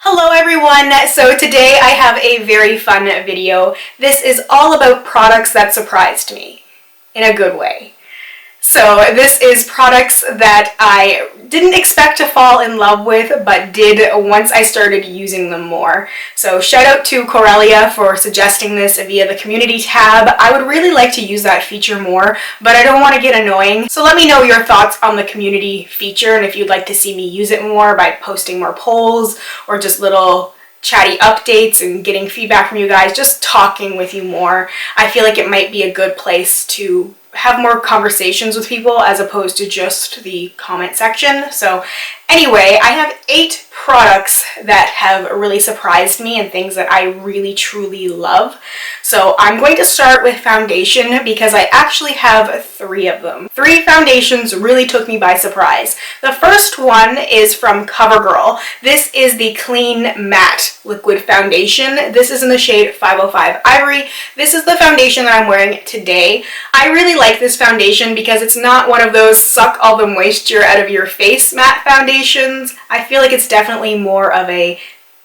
Hello everyone! So today I have a very fun video. This is all about products that surprised me, in a good way. So this is products that I didn't expect to fall in love with, but did once I started using them more. So shout out to Corellia for suggesting this via the community tab. I would really like to use that feature more, but I don't want to get annoying. So let me know your thoughts on the community feature and if you'd like to see me use it more by posting more polls or just little chatty updates and getting feedback from you guys, just talking with you more. I feel like it might be a good place to have more conversations with people as opposed to just the comment section. So anyway, I have 8 products that have really surprised me and things that I really truly love. So I'm going to start with foundation because I actually have 3 of them. 3 foundations really took me by surprise. The first one is from CoverGirl. This is the Clean Matte Liquid Foundation. This is in the shade 505 Ivory. This is the foundation that I'm wearing today. I really like this foundation because it's not one of those suck all the moisture out of your face matte foundations. I feel like it's definitely more of a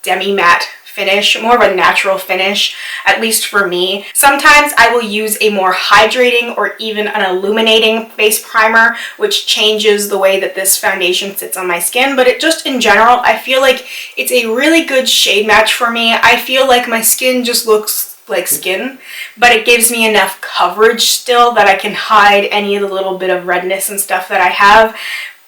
demi-matte finish, more of a natural finish, at least for me. Sometimes I will use a more hydrating or even an illuminating face primer, which changes the way that this foundation sits on my skin, but it just in general, I feel like it's a really good shade match for me. I feel like my skin just looks like skin, but it gives me enough coverage still that I can hide any of the little bit of redness and stuff that I have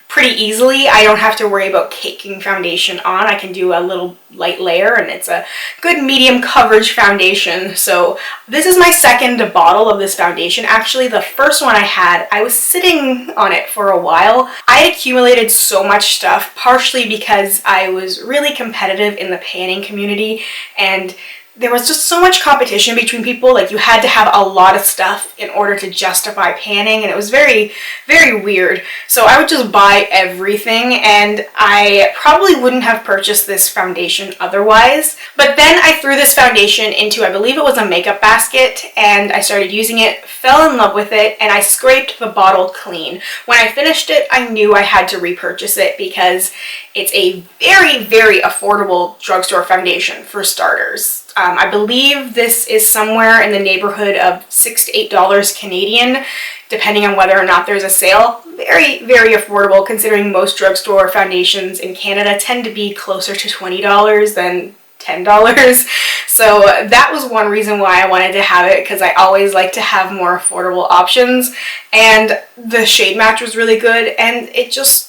pretty easily. I don't have to worry about caking foundation on. I can do a little light layer and it's a good medium coverage foundation. So this is my second bottle of this foundation. Actually, the first one I had, I was sitting on it for a while. I had accumulated so much stuff, partially because I was really competitive in the panning community and there was just so much competition between people. Like, you had to have a lot of stuff in order to justify panning, and it was very, very weird. So I would just buy everything, and I probably wouldn't have purchased this foundation otherwise. But then I threw this foundation into, I believe it was a makeup basket, and I started using it, fell in love with it, and I scraped the bottle clean. When I finished it, I knew I had to repurchase it because it's a very, very affordable drugstore foundation for starters. I believe this is somewhere in the neighborhood of $6 to $8 Canadian, depending on whether or not there's a sale. Very, very affordable considering most drugstore foundations in Canada tend to be closer to $20 than $10. So that was one reason why I wanted to have it, because I always like to have more affordable options. And the shade match was really good and it just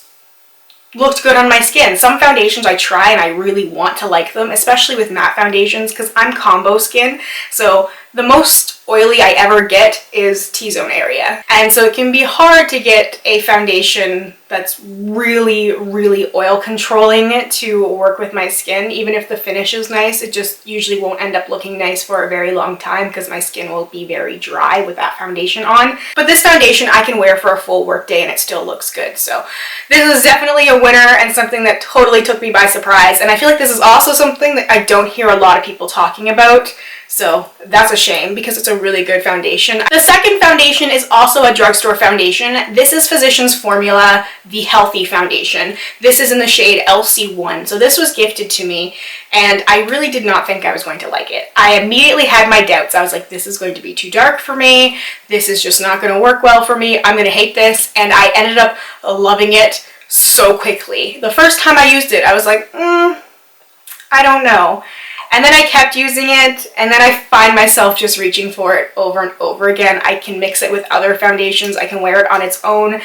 looked good on my skin. Some foundations I try and I really want to like them, especially with matte foundations because I'm combo skin. So the most oily I ever get is T-zone area. And so it can be hard to get a foundation that's really, really oil controlling to work with my skin. Even if the finish is nice, it just usually won't end up looking nice for a very long time because my skin will be very dry with that foundation on. But this foundation I can wear for a full work day and it still looks good. So this is definitely a winner and something that totally took me by surprise. And I feel like this is also something that I don't hear a lot of people talking about. So that's a shame because it's a really good foundation. The second foundation is also a drugstore foundation. This is Physicians Formula, the Healthy Foundation. This is in the shade LC1. So this was gifted to me and I really did not think I was going to like it. I immediately had my doubts. I was like, this is going to be too dark for me. This is just not going to work well for me. I'm going to hate this. And I ended up loving it so quickly. The first time I used it, I was like, I don't know. And then I kept using it, and then I find myself just reaching for it over and over again. I can mix it with other foundations. I can wear it on its own.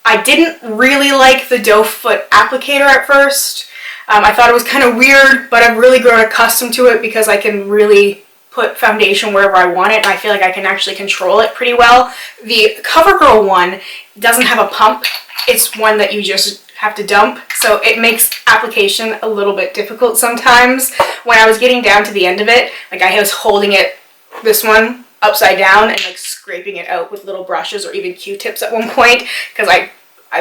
I didn't really like the doe foot applicator at first. I thought it was kind of weird, but I've really grown accustomed to it because I can really put foundation wherever I want it, and I feel like I can actually control it pretty well. The CoverGirl one doesn't have a pump. It's one that you just have to dump, so it makes application a little bit difficult sometimes. When I was getting down to the end of it, like I was holding it, this one, upside down and like scraping it out with little brushes or even Q-tips at one point because I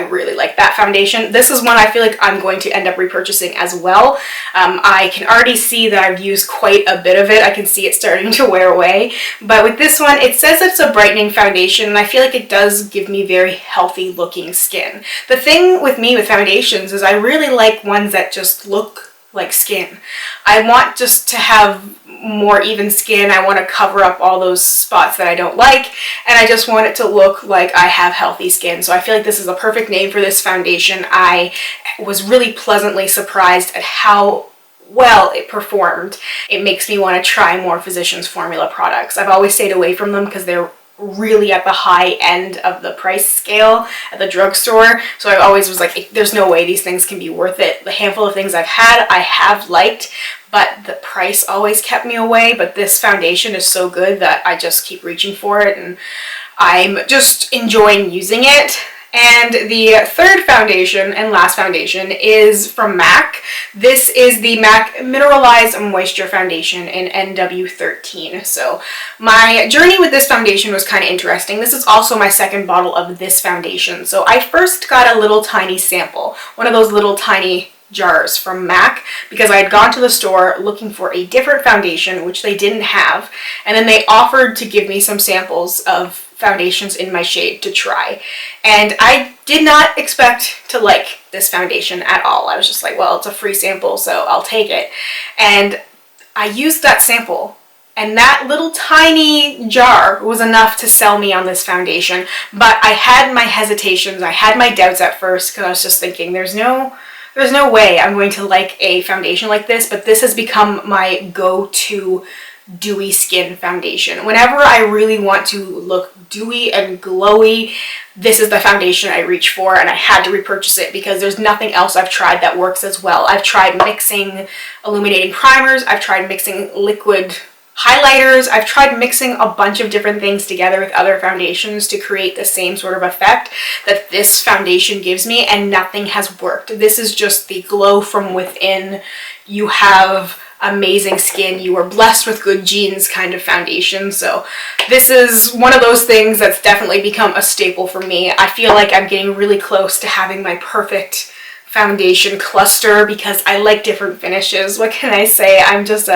really like that foundation. This is one I feel like I'm going to end up repurchasing as well. I can already see that I've used quite a bit of it. I can see it starting to wear away. But with this one, it says it's a brightening foundation, and I feel like it does give me very healthy looking skin. The thing with me with foundations is I really like ones that just look like skin. I want just to have more even skin. I want to cover up all those spots that I don't like, and I just want it to look like I have healthy skin. So I feel like this is a perfect name for this foundation. I was really pleasantly surprised at how well it performed. It makes me want to try more Physicians Formula products. I've always stayed away from them because they're really at the high end of the price scale at the drugstore, so I always was like, there's no way these things can be worth it. The handful of things I've had, I have liked, but the price always kept me away. But this foundation is so good that I just keep reaching for it, and I'm just enjoying using it. And the third foundation and last foundation is from MAC. This is the MAC Mineralize Moisture Foundation in NW13. So my journey with this foundation was kind of interesting. This is also my second bottle of this foundation. So I first got a little tiny sample, one of those little tiny jars from MAC, because I had gone to the store looking for a different foundation, which they didn't have, and then they offered to give me some samples of foundations in my shade to try. And I did not expect to like this foundation at all. I was just like, well, it's a free sample, so I'll take it. And I used that sample, and that little tiny jar was enough to sell me on this foundation. But I had my hesitations, I had my doubts at first, because I was just thinking, there's no way I'm going to like a foundation like this. But this has become my go-to dewy skin foundation. Whenever I really want to look dewy and glowy, this is the foundation I reach for, and I had to repurchase it because there's nothing else I've tried that works as well. I've tried mixing illuminating primers, I've tried mixing liquid highlighters, I've tried mixing a bunch of different things together with other foundations to create the same sort of effect that this foundation gives me, and nothing has worked. This is just the glow from within. You have amazing skin, you are blessed with good genes kind of foundation. So this is one of those things that's definitely become a staple for me. I feel like I'm getting really close to having my perfect foundation cluster because I like different finishes. What can I say? I'm just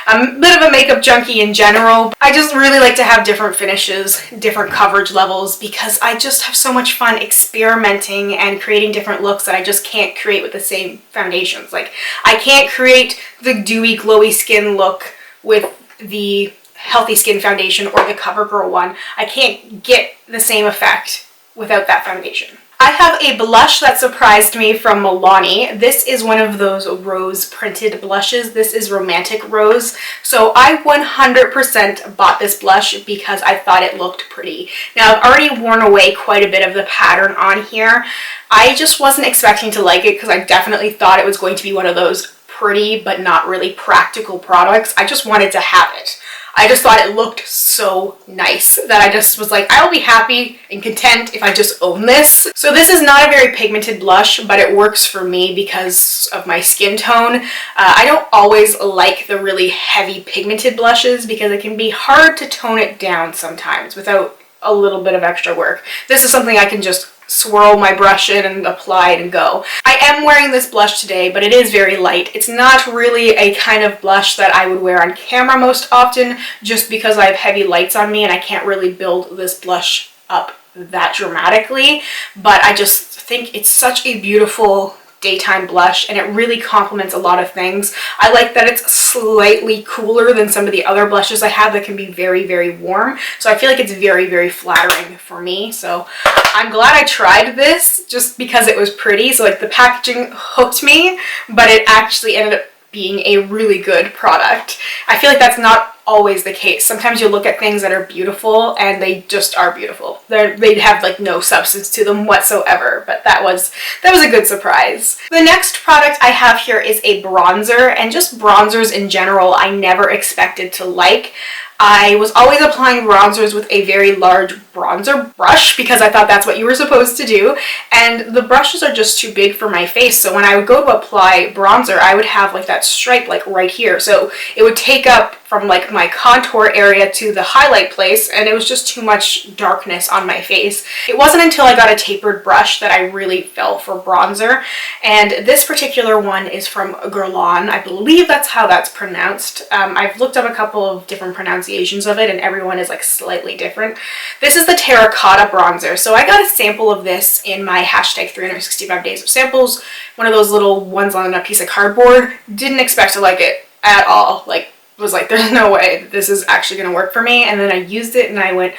I'm a bit of a makeup junkie in general. I just really like to have different finishes, different coverage levels, because I just have so much fun experimenting and creating different looks that I just can't create with the same foundations. Like, I can't create the dewy, glowy skin look with the Healthy Skin foundation or the CoverGirl one. I can't get the same effect without that foundation. I have a blush that surprised me from Milani. This is one of those rose printed blushes. This is Romantic Rose. So I 100% bought this blush because I thought it looked pretty. Now, I've already worn away quite a bit of the pattern on here. I just wasn't expecting to like it because I definitely thought it was going to be one of those pretty but not really practical products. I just wanted to have it. I just thought it looked so nice that I just was like, I'll be happy and content if I just own this. So this is not a very pigmented blush, but it works for me because of my skin tone. I don't always like the really heavy pigmented blushes because it can be hard to tone it down sometimes without a little bit of extra work. This is something I can just swirl my brush in and apply it and go. I am wearing this blush today, but it is very light. It's not really a kind of blush that I would wear on camera most often, just because I have heavy lights on me and I can't really build this blush up that dramatically. But I just think it's such a beautiful daytime blush, and it really complements a lot of things. I like that it's slightly cooler than some of the other blushes I have that can be very, very warm. So I feel like it's very, very flattering for me. So I'm glad I tried this just because it was pretty. So like the packaging hooked me, but it actually ended up being a really good product. I feel like that's not always the case. Sometimes you look at things that are beautiful and they just are beautiful. They have like no substance to them whatsoever, but that was a good surprise. The next product I have here is a bronzer, and just bronzers in general I never expected to like. I was always applying bronzers with a very large bronzer brush because I thought that's what you were supposed to do, and the brushes are just too big for my face. So when I would go to apply bronzer, I would have like that stripe like right here, so it would take up from like my contour area to the highlight place, and it was just too much darkness on my face. It wasn't until I got a tapered brush that I really fell for bronzer, and this particular one is from Guerlain. I believe that's how that's pronounced. I've looked up a couple of different pronunciations of it, and everyone is like slightly different. This is the Terracotta bronzer. So I got a sample of this in my hashtag 365 days of samples, one of those little ones on a piece of cardboard. Didn't expect to like it at all. Like, was like, there's no way this is actually gonna work for me. And then I used it and I went,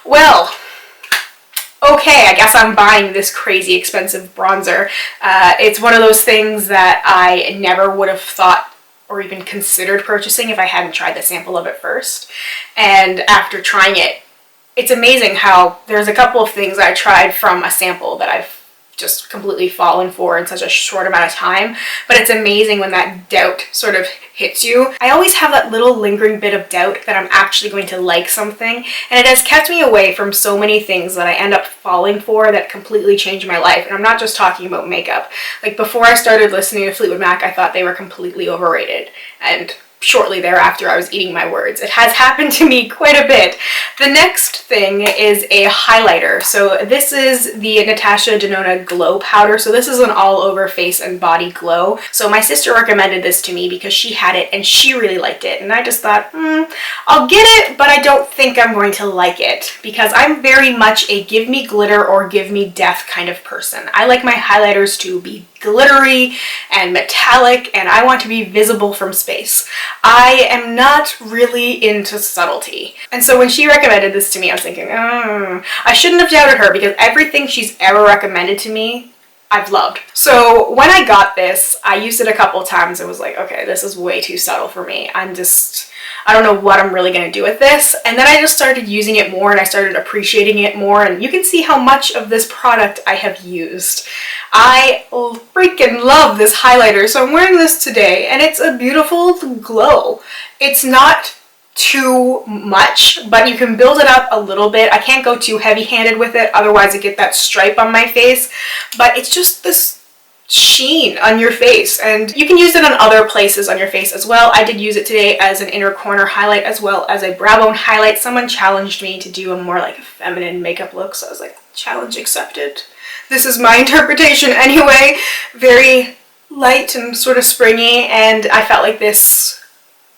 well, okay, I guess I'm buying this crazy expensive bronzer. It's one of those things that I never would have thought or even considered purchasing if I hadn't tried the sample of it first. And after trying it, it's amazing how there's a couple of things I tried from a sample that I've just completely fallen for in such a short amount of time. But it's amazing when that doubt sort of hits you. I always have that little lingering bit of doubt that I'm actually going to like something, and it has kept me away from so many things that I end up falling for that completely changed my life. And I'm not just talking about makeup. Like, before I started listening to Fleetwood Mac, I thought they were completely overrated, and shortly thereafter I was eating my words. It has happened to me quite a bit. The next thing is a highlighter. So this is the Natasha Denona Glow Powder. So this is an all over face and body glow. So my sister recommended this to me because she had it and she really liked it. And I just thought, I'll get it, but I don't think I'm going to like it because I'm very much a give me glitter or give me death kind of person. I like my highlighters to be glittery and metallic, and I want to be visible from space. I am not really into subtlety. And so when she recommended this to me, I was thinking, I shouldn't have doubted her because everything she's ever recommended to me, I've loved. So when I got this, I used it a couple times and was like, okay, this is way too subtle for me. I don't know what I'm really going to do with this. And then I just started using it more and I started appreciating it more, and you can see how much of this product I have used. I freaking love this highlighter. So I'm wearing this today and it's a beautiful glow. It's not too much, but you can build it up a little bit. I can't go too heavy-handed with it, otherwise I get that stripe on my face, but it's just this sheen on your face, and you can use it on other places on your face as well. I did use it today as an inner corner highlight as well as a brow bone highlight. Someone challenged me to do a more like feminine makeup look, so I was like, challenge accepted. This is my interpretation anyway. Very light and sort of springy, and I felt like this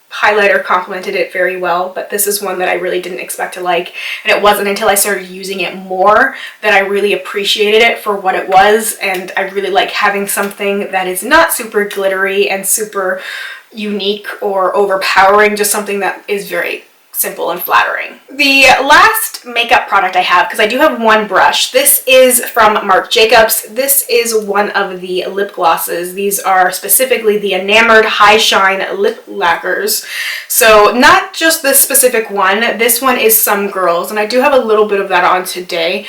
highlighter complemented it very well, but this is one that I really didn't expect to like, and it wasn't until I started using it more that I really appreciated it for what it was. And I really like having something that is not super glittery and super unique or overpowering, just something that is very simple and flattering. The last makeup product I have, because I do have one brush, this is from Marc Jacobs. This is one of the lip glosses. These are specifically the Enamoured High Shine Lip Lacquers. So not just this specific one, this one is Some Girls, and I do have a little bit of that on today.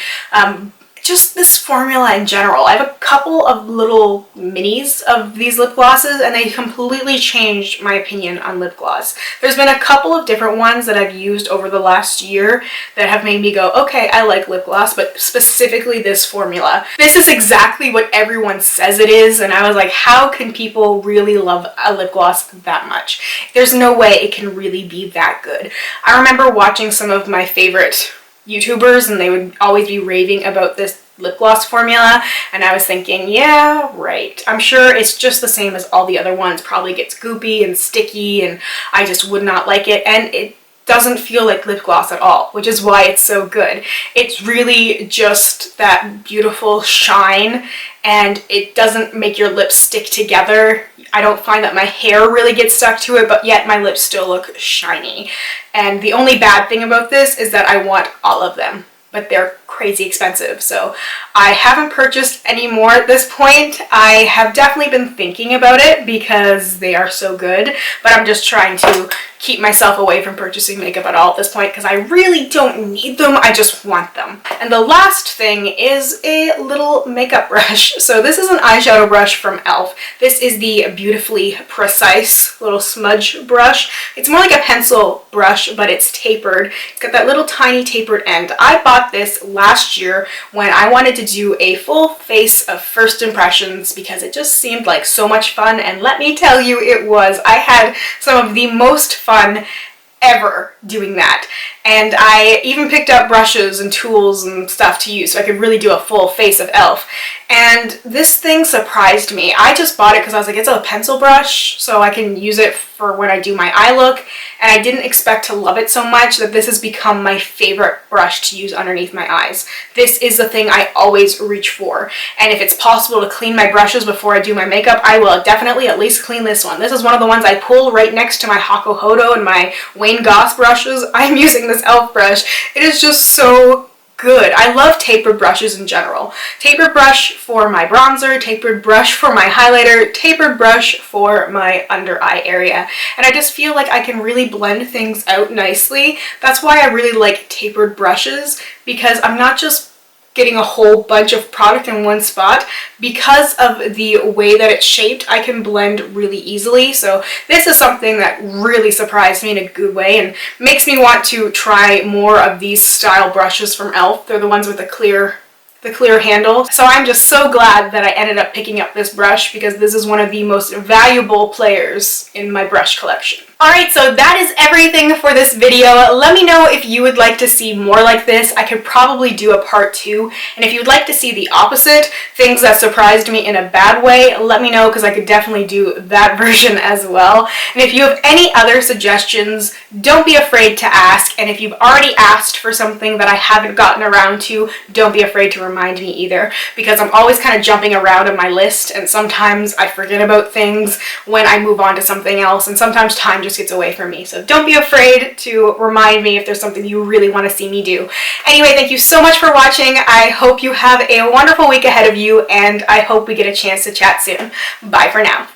Just this formula in general. I have a couple of little minis of these lip glosses and they completely changed my opinion on lip gloss. There's been a couple of different ones that I've used over the last year that have made me go, okay, I like lip gloss, but specifically this formula. This is exactly what everyone says it is, and I was like, how can people really love a lip gloss that much? There's no way it can really be that good. I remember watching some of my favorite YouTubers and they would always be raving about this lip gloss formula, and I was thinking, yeah, right. I'm sure it's just the same as all the other ones. Probably gets goopy and sticky and I just would not like it, and it doesn't feel like lip gloss at all, which is why it's so good. It's really just that beautiful shine, and it doesn't make your lips stick together. I don't find that my hair really gets stuck to it, but yet my lips still look shiny. And the only bad thing about this is that I want all of them, but they're crazy expensive. So I haven't purchased any more at this point. I have definitely been thinking about it because they are so good, but I'm just trying to keep myself away from purchasing makeup at all at this point because I really don't need them, I just want them. And the last thing is a little makeup brush. So this is an eyeshadow brush from Elle. This is the Beautifully Precise little smudge brush. It's more like a pencil brush, but it's tapered. It's got that little tiny tapered end. I bought this last year when I wanted to do a full face of first impressions because it just seemed like so much fun, and let me tell you, it was. I had some of the most fun ever doing that. And I even picked up brushes and tools and stuff to use so I could really do a full face of e.l.f. And this thing surprised me. I just bought it because I was like, it's a pencil brush, so I can use it for when I do my eye look. And I didn't expect to love it so much that this has become my favorite brush to use underneath my eyes. This is the thing I always reach for. And if it's possible to clean my brushes before I do my makeup, I will definitely at least clean this one. This is one of the ones I pull right next to my Hako Hodo and my Wayne Goss brushes. I'm using this e.l.f. brush. It is just so good. I love tapered brushes in general. Tapered brush for my bronzer, tapered brush for my highlighter, tapered brush for my under eye area. And I just feel like I can really blend things out nicely. That's why I really like tapered brushes, because I'm not just getting a whole bunch of product in one spot. Because of the way that it's shaped, I can blend really easily. So this is something that really surprised me in a good way and makes me want to try more of these style brushes from e.l.f. They're the ones with the clear handle. So I'm just so glad that I ended up picking up this brush, because this is one of the most valuable players in my brush collection. Alright, so that is everything for this video. Let me know if you would like to see more like this. I could probably do a part 2. And if you would like to see the opposite, things that surprised me in a bad way, let me know, because I could definitely do that version as well. And if you have any other suggestions, don't be afraid to ask. And if you've already asked for something that I haven't gotten around to, don't be afraid to remind me either, because I'm always kind of jumping around on my list, and sometimes I forget about things when I move on to something else, and sometimes time just gets away from me. So don't be afraid to remind me if there's something you really want to see me do. Anyway, thank you so much for watching. I hope you have a wonderful week ahead of you, and I hope we get a chance to chat soon. Bye for now.